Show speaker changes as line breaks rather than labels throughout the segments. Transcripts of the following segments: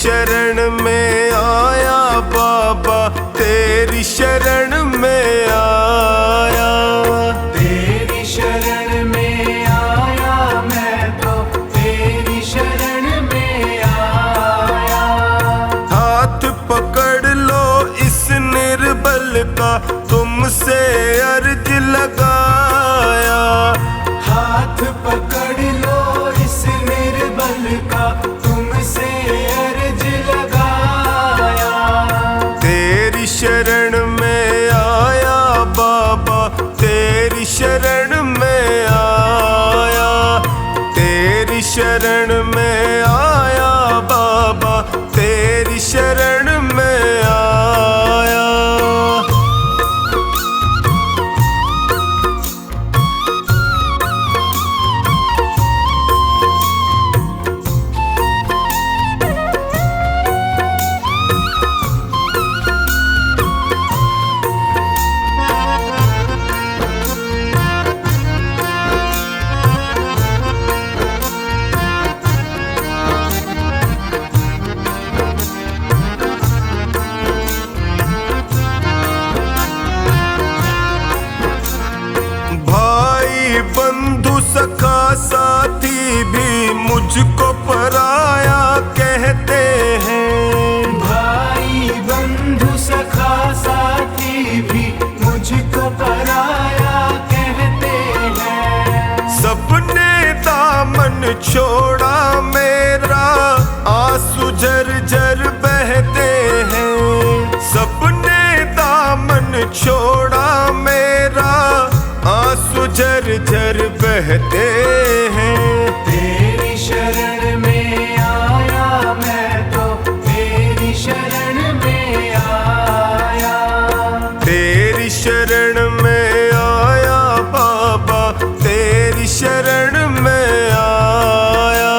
शरण में आया बाबा, तेरी शरण में आया।
तेरी शरण में आया मैं तो, तेरी शरण में आया।
हाथ पकड़ लो इस निर्बल का, तुमसे अर्ज लगाया।
हाथ पकड़ लो इस निर्बल का, तुमसे अर्ज लगाया।
तेरी शरण में आया बाबा, तेरी शरण में आया। तेरी शरण में आया बाबा, तेरी शरण में आया। बंधु सखा साथी भी मुझको पराया कहते हैं।
भाई बंधु सखा साथी भी मुझको पराया कहते हैं।
सबने दामन छोड़ा मेरा, आंसू झरझर बहते हैं। सबने दामन छोड़ा मेरा, आंसू झरझर बहते हैं।
तेरी शरण में आया मैं तो, तेरी शरण में आया।
तेरी शरण में आया बाबा, तेरी शरण में आया।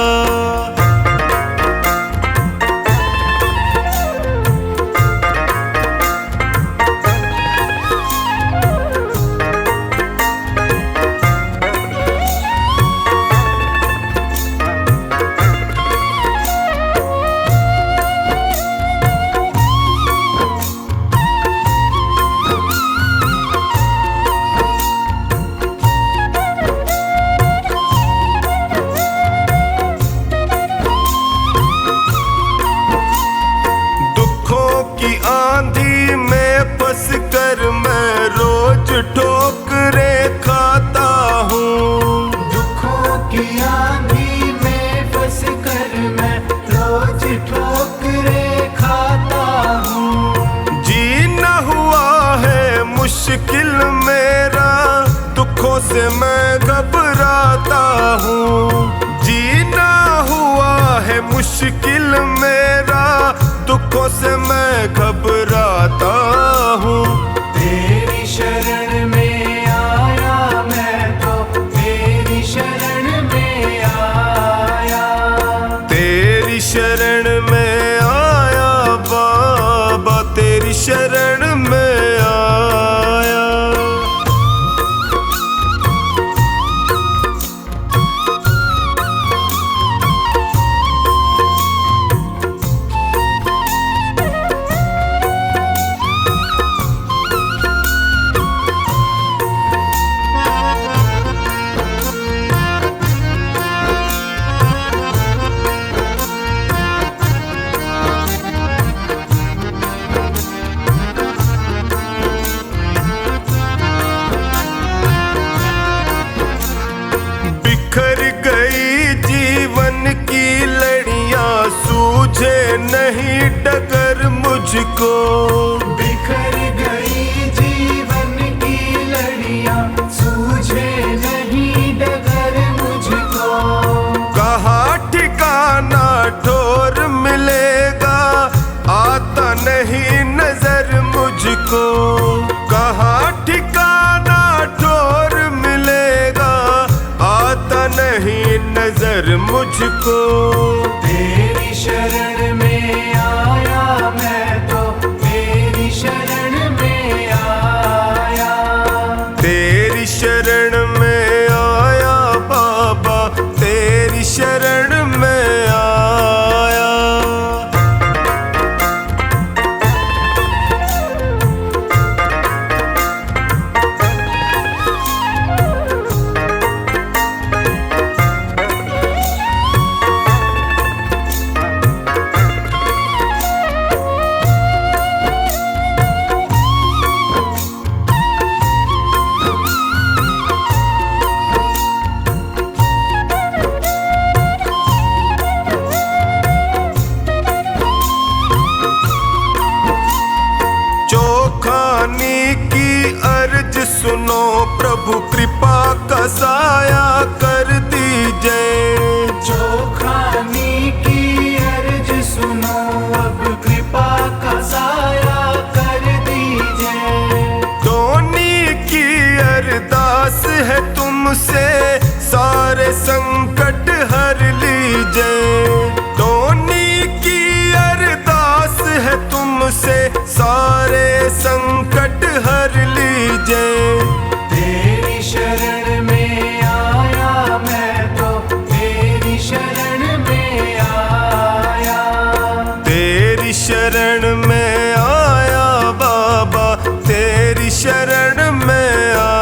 आंधी में फंस कर मैं रोज ठोकरे खाता हूँ।
दुखों की आंधी में फंस कर मैं रोज ठोकरे खाता हूँ।
जीना हुआ है मुश्किल मेरा, दुखों से मैं घबराता हूँ। जीना हुआ है मुश्किल मेरा, दुखों से मैं घबराता हूँ।
तेरी शरण में आया मैं तो, तेरी शरण में आया।
तेरी शरण में आया बाबा, तेरी शरण में आया। बिखर गई जीवन की लड़ियां, सूझे नहीं डगर मुझको।
बिखर गई जीवन की लड़ियां, सूझे नहीं डगर मुझको।
कहाँ ठिकाना ठोर मिलेगा, आता नहीं नजर मुझको। कहाँ ठिकाना ठोर मिलेगा, आता नहीं नजर मुझको।
तेरी शरण में आया मैं तो, तेरी शरण में आया।
तेरी शरण में आया बाबा, तेरी शरण में आया। तुमसे सारे संकट हर लीजे। टोनी की अरदास है तुमसे सारे संकट हर लीजे।
तेरी शरण में आया मैं तो, तेरी शरण में आया।
तेरी शरण में आया बाबा, तेरी शरण में आया।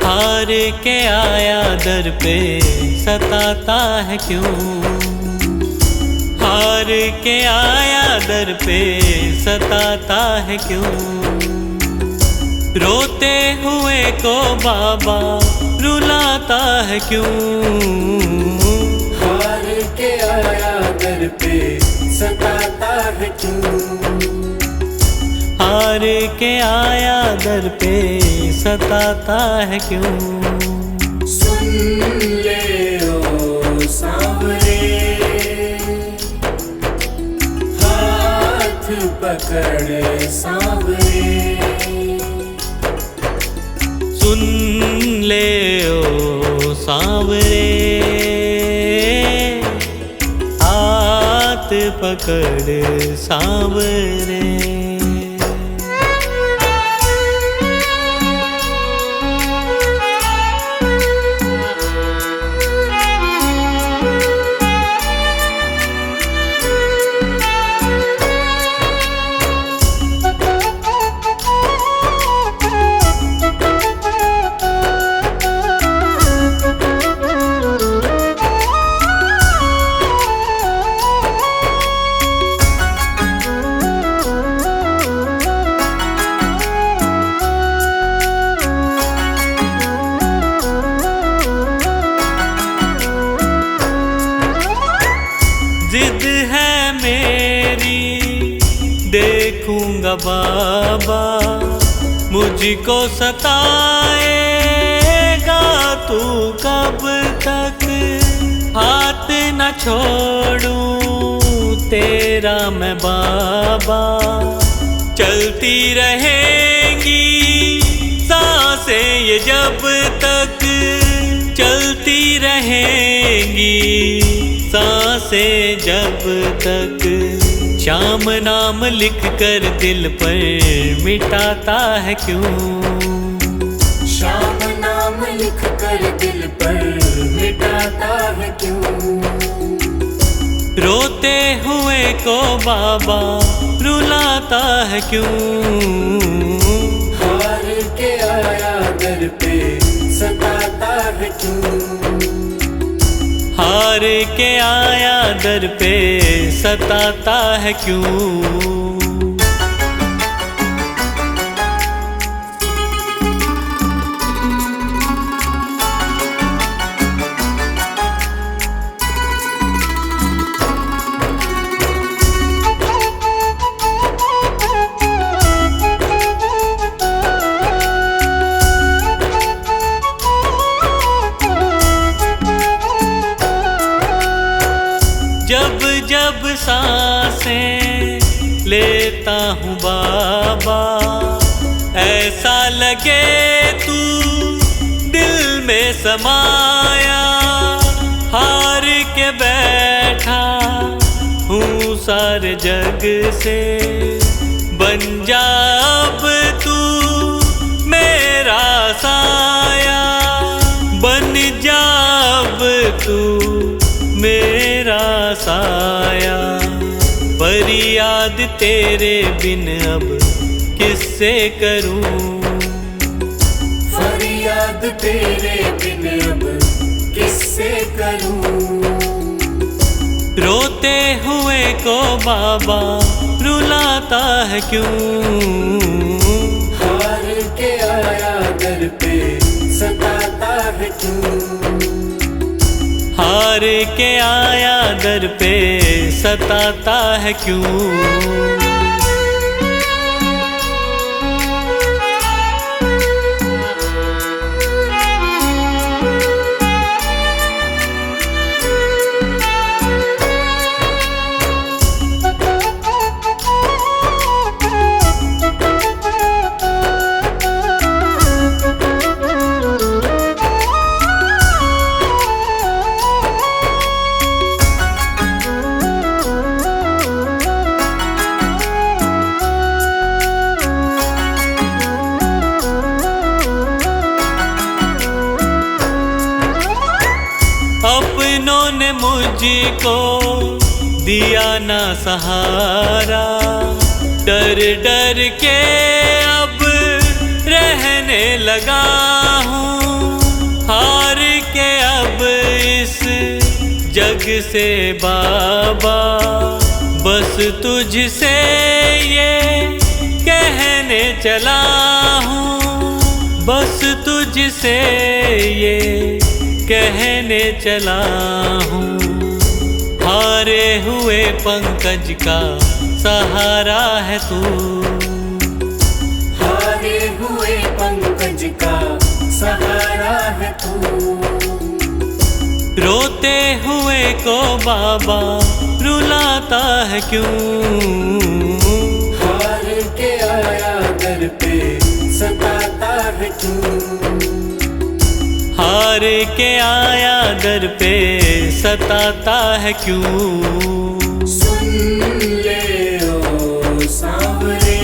हार के आया दर पे सताता है क्यों? हार के आया दर पे सताता है क्यों? रोते हुए को बाबा रुलाता है क्यों?
हार के आया दर पे सताता है क्यों?
हार के आया दर पे सताता है क्यों?
सुन ले ओ सांवरे, हाथ पकड़ सांवरे।
सुन ले ओ सांवरे, हाथ पकड़ सांवरे। जिद है मेरी देखूंगा बाबा, मुझको सताएगा तू कब तक? हाथ न छोड़ूं तेरा मैं बाबा, चलती रहेंगी सांसें ये जब तक, चलती रहेंगी सांसें जब तक। श्याम नाम लिख कर दिल पर मिटाता है क्यों?
श्याम नाम लिख कर दिल पर मिटाता है क्यों?
रोते हुए को बाबा रुलाता है क्यों?
हार के आया दर पे सताता है क्यों?
हार के आया दर पे सताता है क्यों? जब जब सांसें लेता हूँ बाबा, ऐसा लगे तू दिल में समाया। हार के बैठा हूँ सारे जग से, बन जा अब तू मेरा साया, बन जा अब तू मेरा साया। फरियाद तेरे बिन अब किससे करूं?
फरियाद तेरे बिन अब किससे कैसे करूं।
रोते हुए को बाबा रुलाता है क्यों।
हार के आया दर पे सताता है क्यों।
हार के आया दर पे सताता है क्यों। अपनों ने मुझको दिया ना सहारा, डर डर के अब रहने लगा हूँ। हार के अब इस जग से बाबा बस तुझसे ये कहने चला हूँ। बस तुझसे ये कहने चला हूँ। हारे हुए पंकज का सहारा है तू।
हारे हुए पंकज का सहारा है तू।
रोते हुए को बाबा रुलाता है क्यों।
हार के आया दर पे सताता है क्यों।
हार के आया दर पे सताता है क्यों।
सुन ले ओ सांवरे,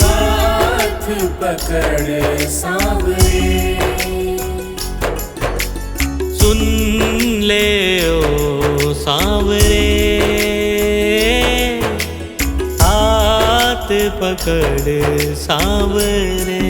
हाथ पकड़ सांवरे।
सुन ले ओ सांवरे, हाथ पकड़ सांवरे।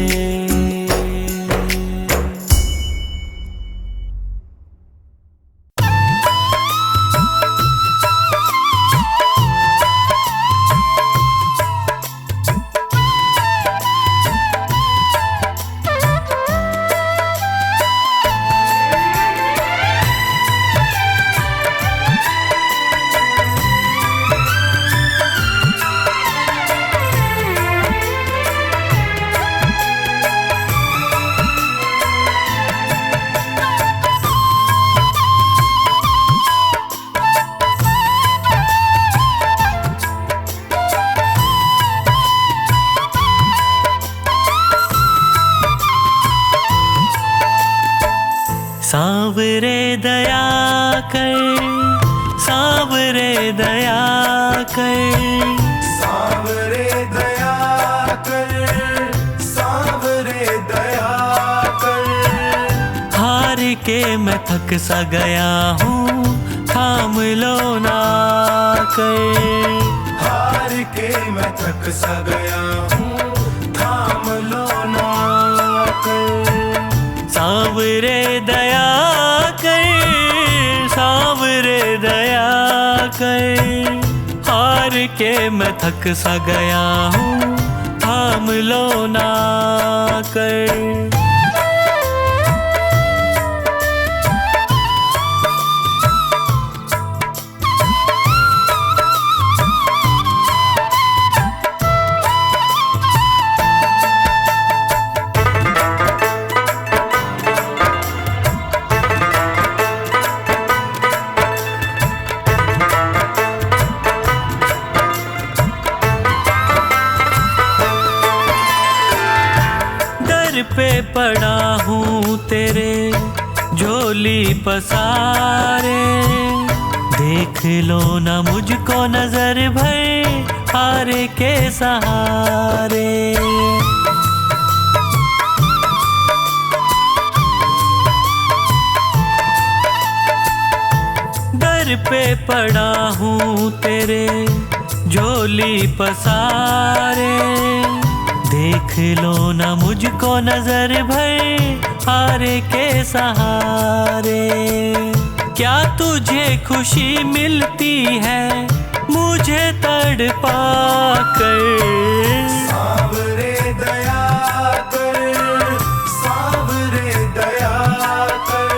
सांवरे दया कर, सांवरे दया कर।
सांवरे दया कर, सांवरे दया कर।
हार के मैं थक सा गया हूँ, थाम लो ना कर।
हार के मैं थक सा गया हूँ, थाम लो ना कर।
सांवरे दया कर, सांवरे दया कर। हार के मैं थक सा गया हूँ, थाम लो ना कर। पे पड़ा हूँ तेरे झोली पसारे। देख लो ना मुझको नजर भर, हार के सहारे। दर पे पड़ा हूँ तेरे झोली पसारे। देख लो ना मुझको नजर भर हारे के सहारे। क्या तुझे खुशी मिलती है मुझे तड़पा कर?
सावरे दया कर, सावरे दया कर।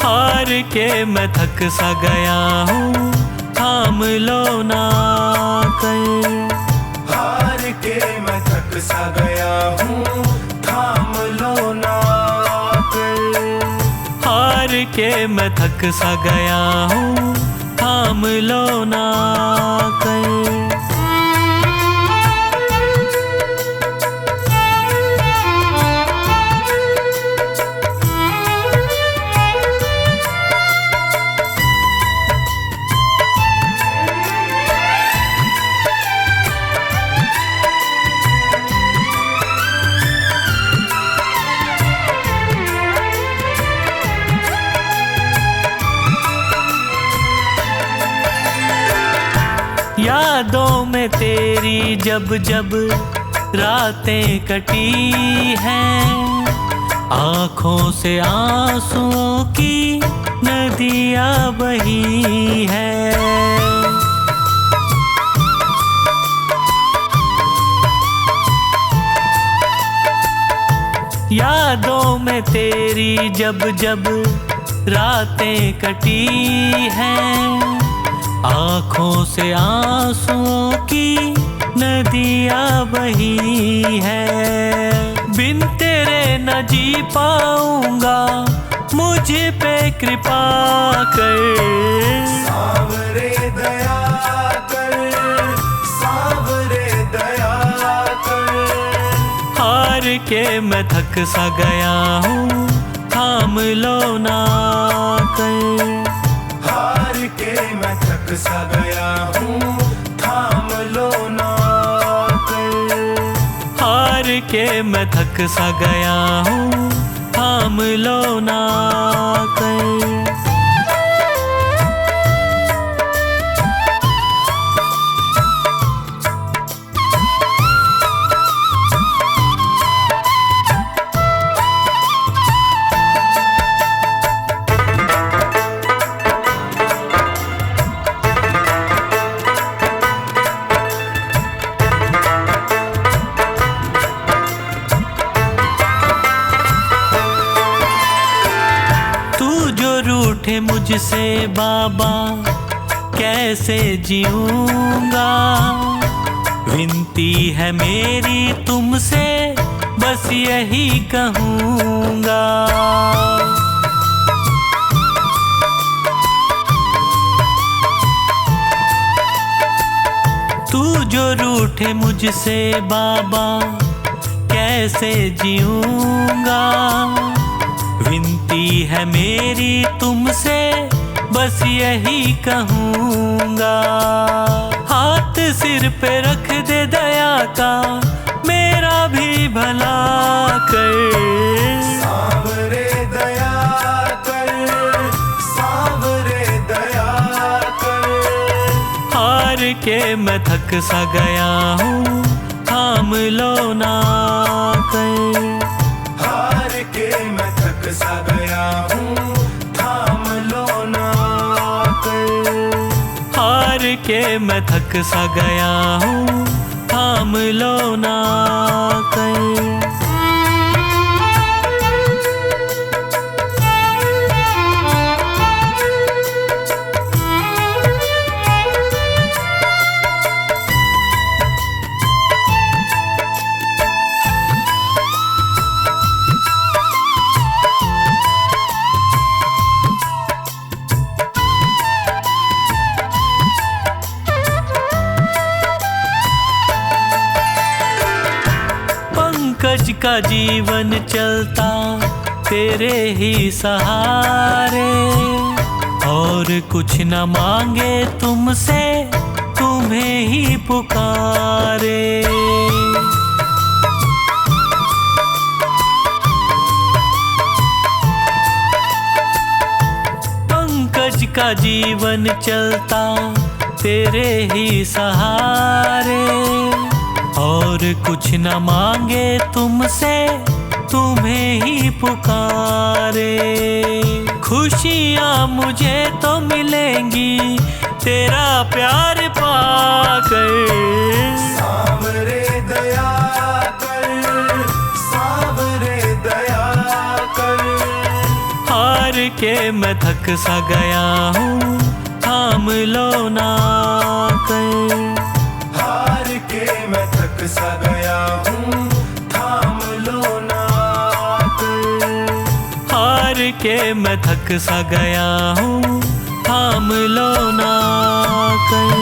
हार के मैं थक सा गया हूँ, थाम लो ना कर।
हार के मैं थक सा गया हूँ, थाम लो ना कर।
हार के मैं थक सा गया हूँ, थाम लो ना कर। यादों में तेरी जब जब रातें कटी हैं, आँखों से आंसुओं की नदियाँ बही हैं। यादों में तेरी जब जब रातें कटी हैं, आँखों से आंसुओं की नदियाँ बही है। बिन तेरे न जी पाऊंगा, मुझ पे कृपा कर।
सावरे दया कर, सावरे दया कर।
हार के मैं थक सा गया हूँ, थाम लो ना कर।
हार के मैं थक सा गया हूँ, थाम लो ना कर।
हार के मैं थक सा गया हूँ, थाम लो ना कर। रूठे मुझसे बाबा कैसे जीऊंगा? विनती है मेरी तुमसे बस यही कहूँगा। तू जो रूठे मुझसे बाबा कैसे जीऊंगा? विनती है मेरी तुमसे बस यही कहूँगा। हाथ सिर पे रख दे दया का, मेरा भी भला कर।
सावरे दया कर, सावरे दया कर।
हार के मैं थक सा गया हूँ, थाम लो ना कर।
हार के मैं थक सा गया हूँ, थाम लो ना कर।
हार के मैं थक सा गया हूँ, थाम लो ना कर। पंकज का जीवन चलता तेरे ही सहारे, और कुछ न मांगे तुमसे, तुम्हें ही पुकारे। पंकज का जीवन चलता तेरे ही सहारे, और कुछ न मांगे तुमसे, तुम्हें ही पुकारे। खुशियाँ मुझे तो मिलेंगी तेरा प्यार पाकर।
सांवरे दया कर, सांवरे दया कर।
हार के मैं थक सा गया हूँ, थाम लो ना कर।
हार के मैं थक सा गया हूँ, थाम लो ना कर।
हार के मैं थक सा गया हूँ, थाम लो ना कर।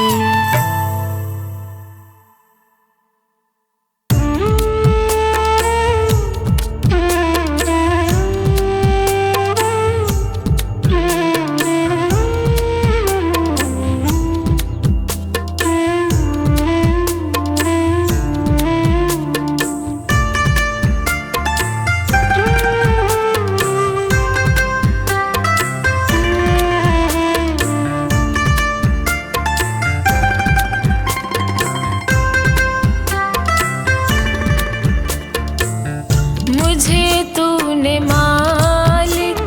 मुझे तूने मालिक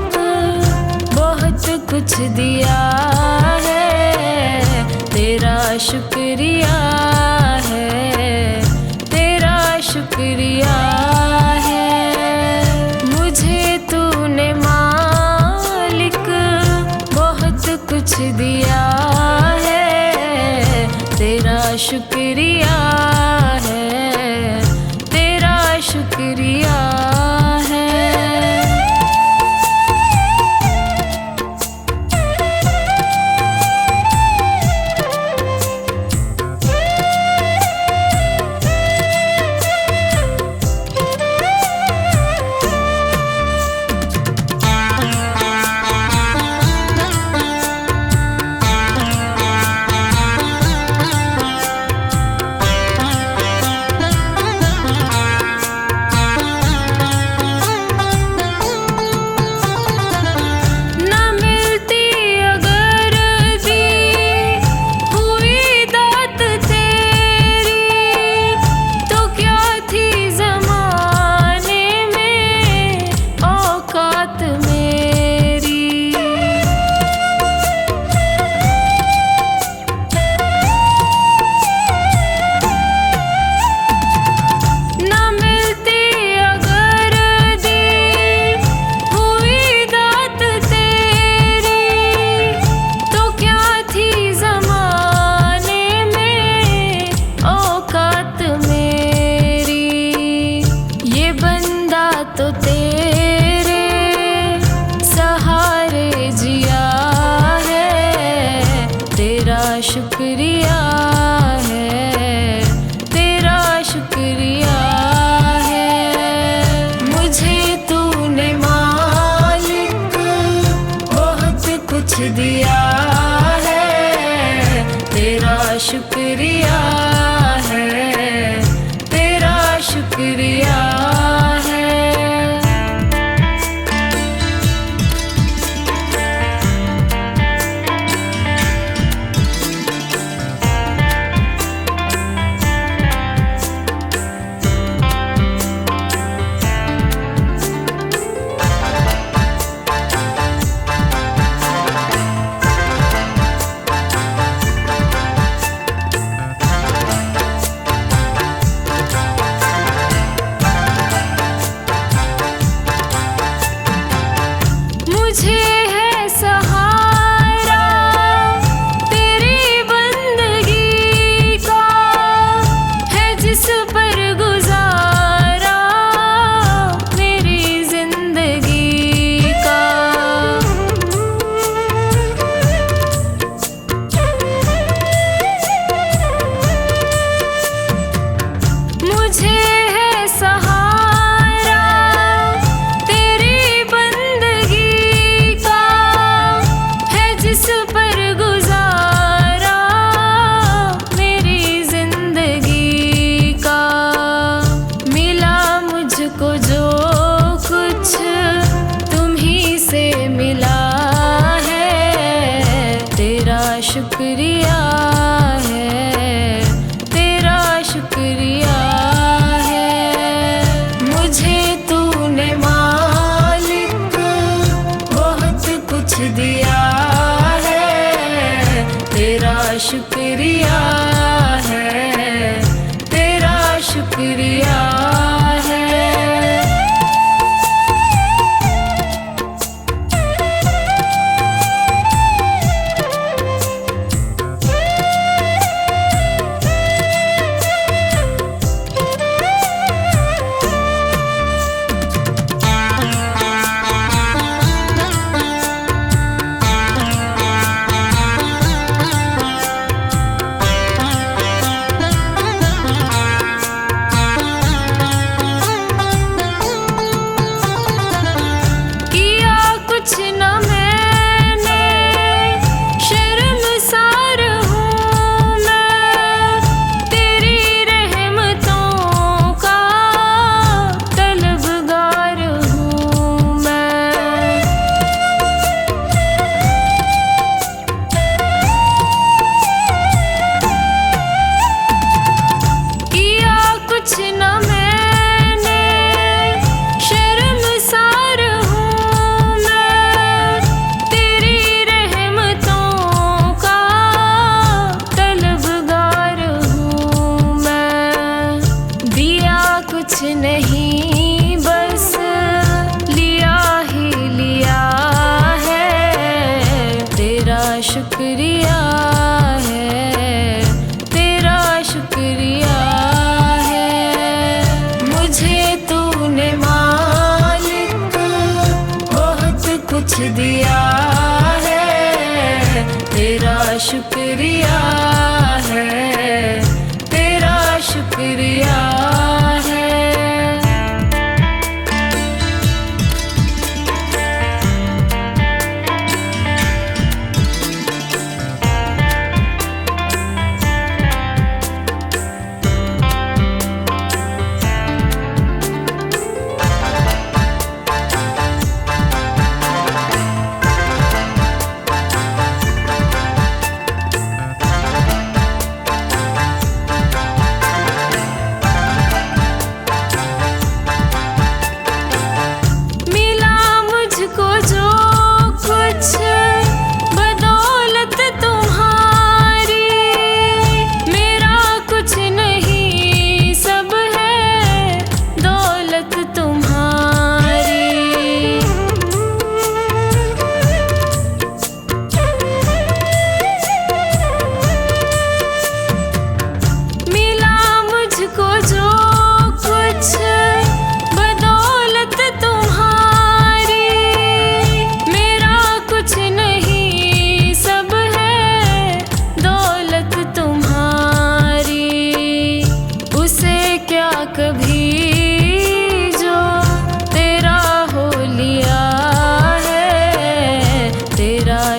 बहुत कुछ दिया है, तेरा शुक्रिया है, तेरा शुक्रिया है। मुझे तूने मालिक बहुत कुछ दिया है, तेरा शुक्रिया है, तेरा शुक्रिया है। तो तेरे सहारे जिया है, तेरा शुक्रिया है, तेरा शुक्रिया है। मुझे तूने मालिक बहुत कुछ दिया है, तेरा शुक्रिया है, तेरा शुक्रिया है। मुझे है सहारा तेरी बंदगी का, है जिस पर गुजारा मेरी जिंदगी का। मुझे है सहारा तेरी बंदगी का, है जिस पर गुजारा मेरी जिंदगी का। मिला मुझको जो कुछ तुम ही से मिला है, तेरा शुक्रिया है, तेरा शुक्रिया शुक्रिया है, तेरा शुक्रिया है। कुछ नहीं बस लिया ही लिया है, तेरा शुक्रिया है, तेरा शुक्रिया है। मुझे तूने मालिक बहुत कुछ दिया है, तेरा शुक्रिया है, तेरा शुक्रिया है।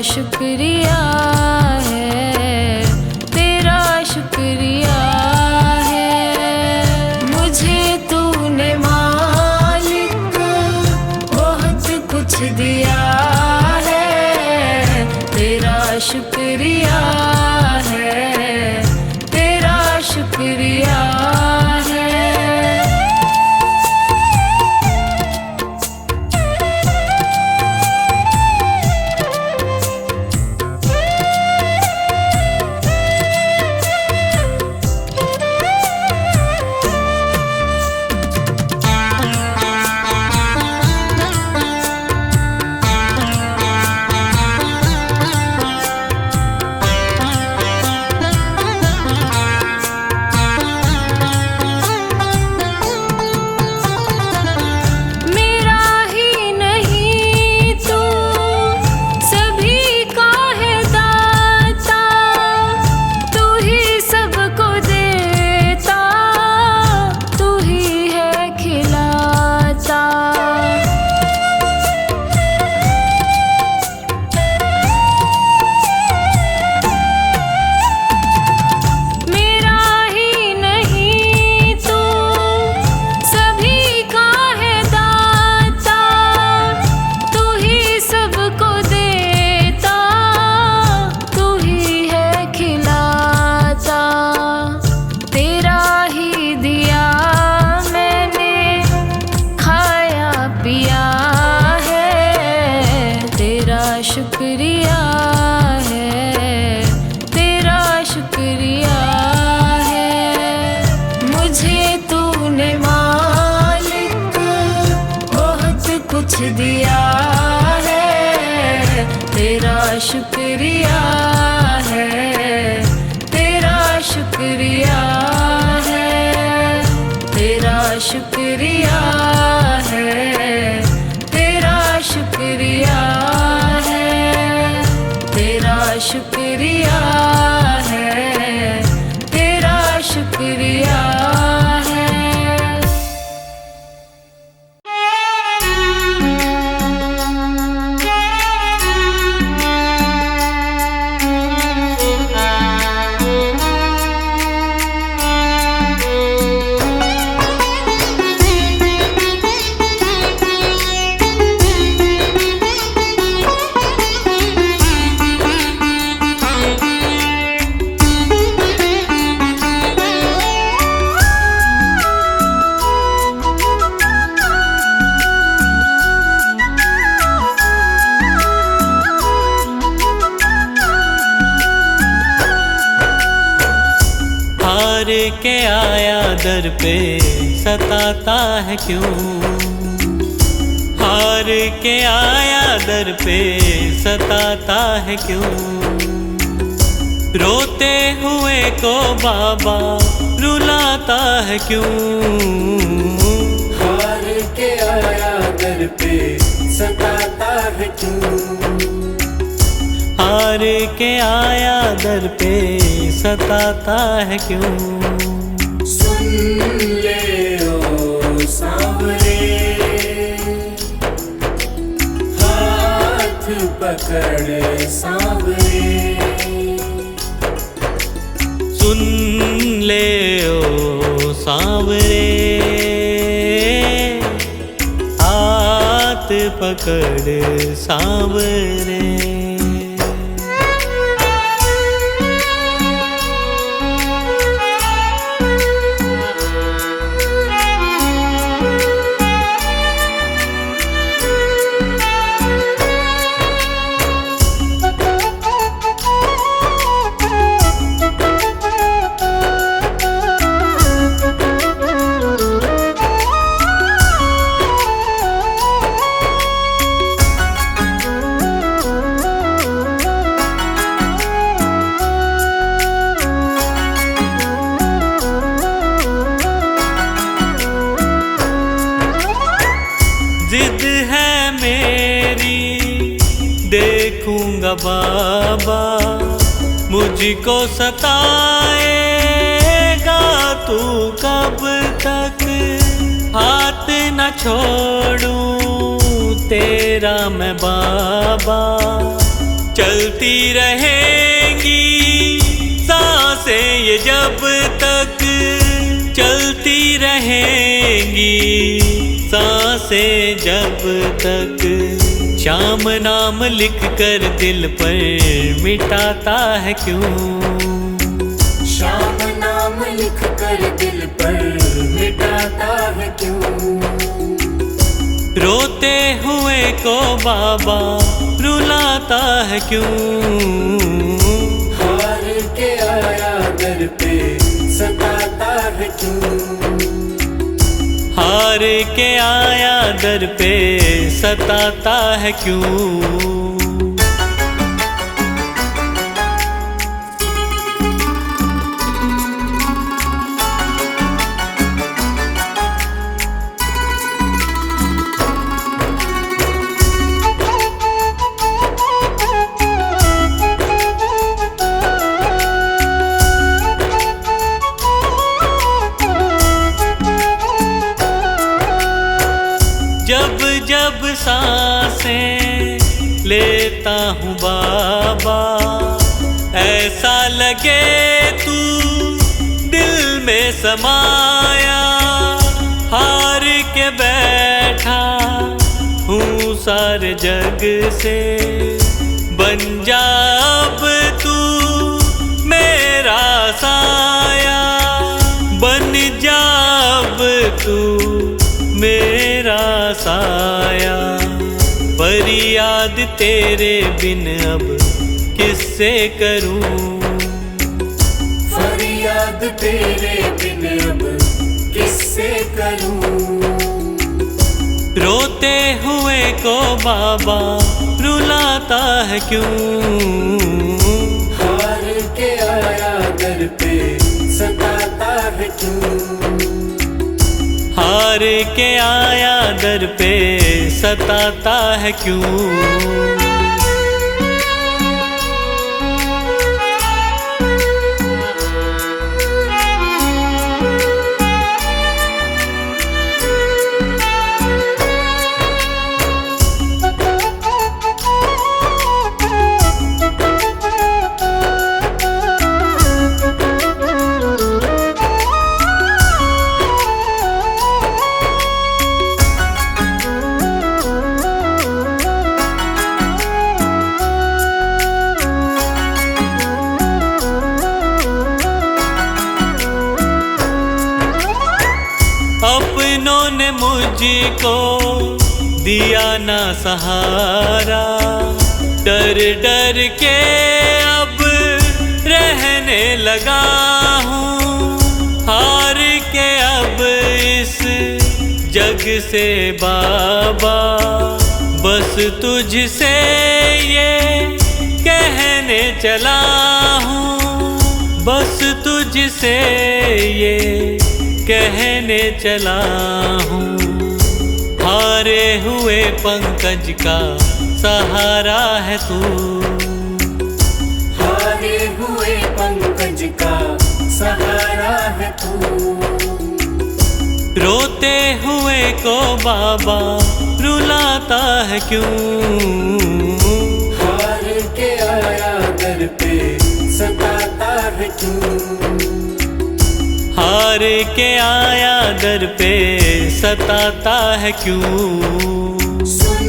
शुक्रिया है, तेरा शुक्रिया है। मुझे तूने मालिक बहुत कुछ दिया है, तेरा शुक्रिया है, तेरा शुक्रिया है। शुक्रिया है, तेरा शुक्रिया है।
हार के आया दर पे सताता है क्यों, हार के आया दर पे सताता है क्यों, रोते हुए को बाबा रुलाता है क्यों,
हार के आया दर पे सताता है क्यों,
हार के आया दर पे सताता है क्यों।
सुन ले ओ सांवरे, हाथ पकड़ सांवरे,
सुन ले ओ सांवरे, हाथ पकड़ सांवरे। जिद है मेरी देखूंगा बाबा, मुझको सताएगा तू कब तक, हाथ न छोड़ूं तेरा मैं बाबा, चलती रहेंगी सांसें ये जब तक, चलती रहेंगी सांसें जब तक, श्याम नाम लिख कर दिल पर मिटाता है क्यों,
श्याम नाम लिख कर दिल पर मिटाता है क्यों,
रोते हुए को बाबा रुलाता है क्यों,
हार के आया दर पे सताता है क्यों,
हार के आया दर पे सताता है क्यों। जब जब सांसें लेता हूँ बाबा, ऐसा लगे तू दिल में समाया, हार के बैठा हूँ सारे जग से, बन जा अब तू मेरा साया, बन जा अब तू मेरा साया, फरियाद तेरे बिन अब किससे करूं,
फरियाद तेरे बिन अब किससे करूं,
रोते हुए को बाबा रुलाता है क्यों,
हार के आया दर पे सताता है क्यों,
हार के आया दर पे सताता है क्यों। मुझको दिया ना सहारा, डर डर के अब रहने लगा हूँ, हार के अब इस जग से बाबा, बस तुझसे ये कहने चला हूँ, बस तुझसे ये कहने चला हूँ। हारे हुए पंकज का सहारा है तू,
हारे हुए पंकज का सहारा है तू।
रोते हुए को बाबा रुलाता है क्यों,
हार के आया दर पे सताता है क्यों,
हार के आया दर पे सताता है क्यों।
सुन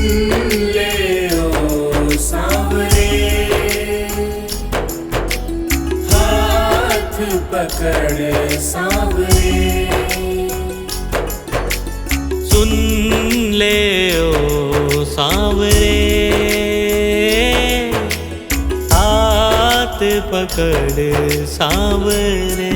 ले ओ सांवरे, हाथ पकड़ सांवरे,
सुन ले ओ सांवरे, हाथ पकड़ सांवरे।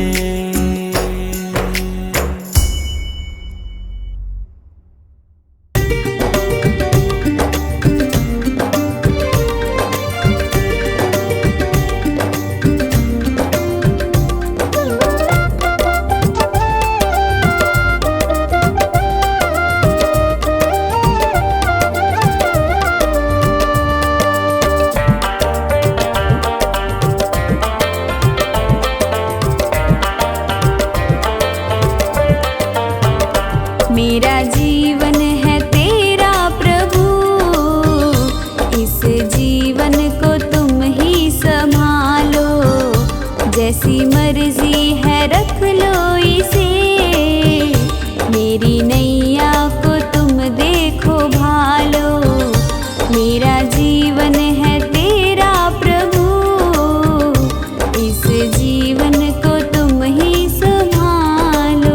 मेरा जीवन है तेरा प्रभु, इस जीवन को तुम ही संभालो, जैसी मर्जी है रख लो इसे, मेरी नैया को तुम देखो भालो। मेरा जीवन है तेरा प्रभु, इस जीवन को तुम ही संभालो।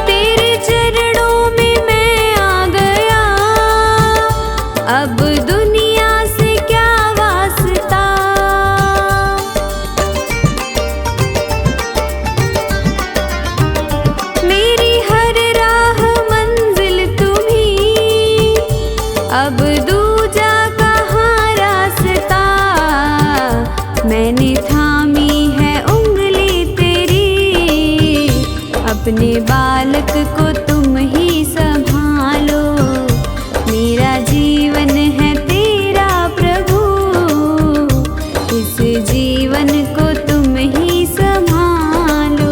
तेरे चरणों में मैं आ गया, अब दुनिया से क्या वास्ता, मेरी हर राह मंजिल तुम्ही, अब दूजा कहाँ रास्ता, मैंने थामी है उंगली तेरी, अपने बालक को तुम ही संभालो। मेरा जीवन है तेरा प्रभु, इस जीवन को तुम ही संभालो।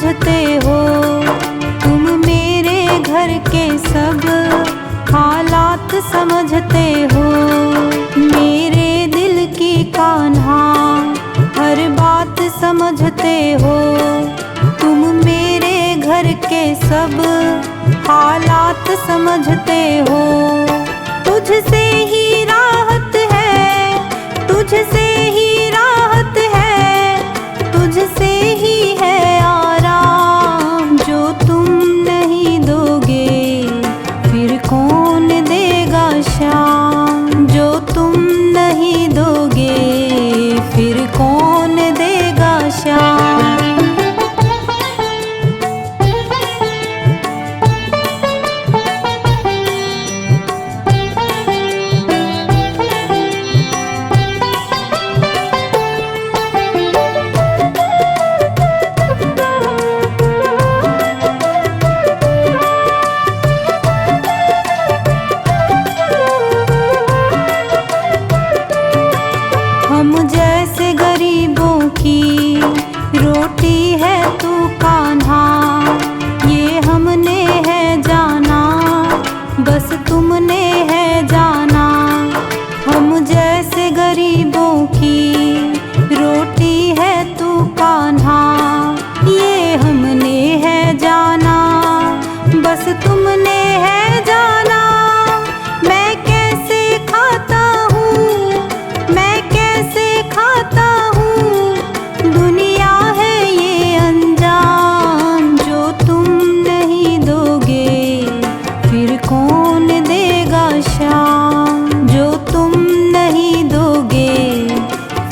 समझते हो, तुम मेरे घर के सब हालात समझते हो। मेरे दिल की कान्हा हर बात समझते हो, तुम मेरे घर के सब हालात समझते हो। तुझसे ही राहत है, तुझसे ही राहत है, तुझसे ही है आराम। जो तुम नहीं दोगे फिर कौन देगा शाम, जो तुम नहीं दोगे फिर कौन देगा शाम। हम जैसे गरीबों की रोटी है तू कान्हा, ये हमने है जाना, बस तुमने है जाना। हम जैसे गरीबों की रोटी है तू कान्हा, ये हमने है जाना, बस तुमने है जाना। मैं कैसे खाता हूँ, मैं कैसे खाता हूँ, दुनिया है ये अनजान। जो तुम नहीं दोगे फिर कौन देगा शाम, जो तुम नहीं दोगे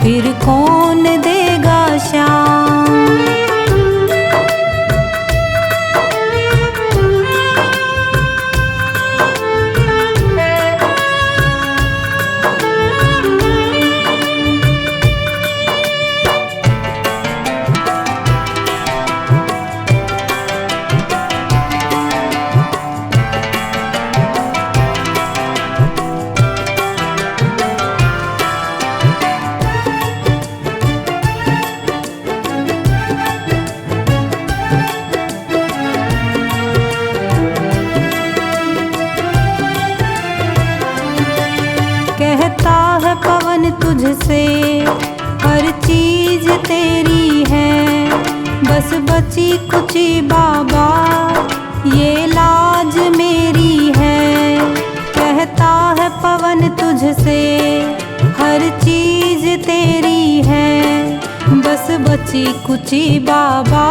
फिर कौन देगा शाम। कहता है पवन तुझसे हर चीज तेरी है, बस बची कुची बाबा ये लाज मेरी है। कहता है पवन तुझसे हर चीज तेरी है, बस बची कुची बाबा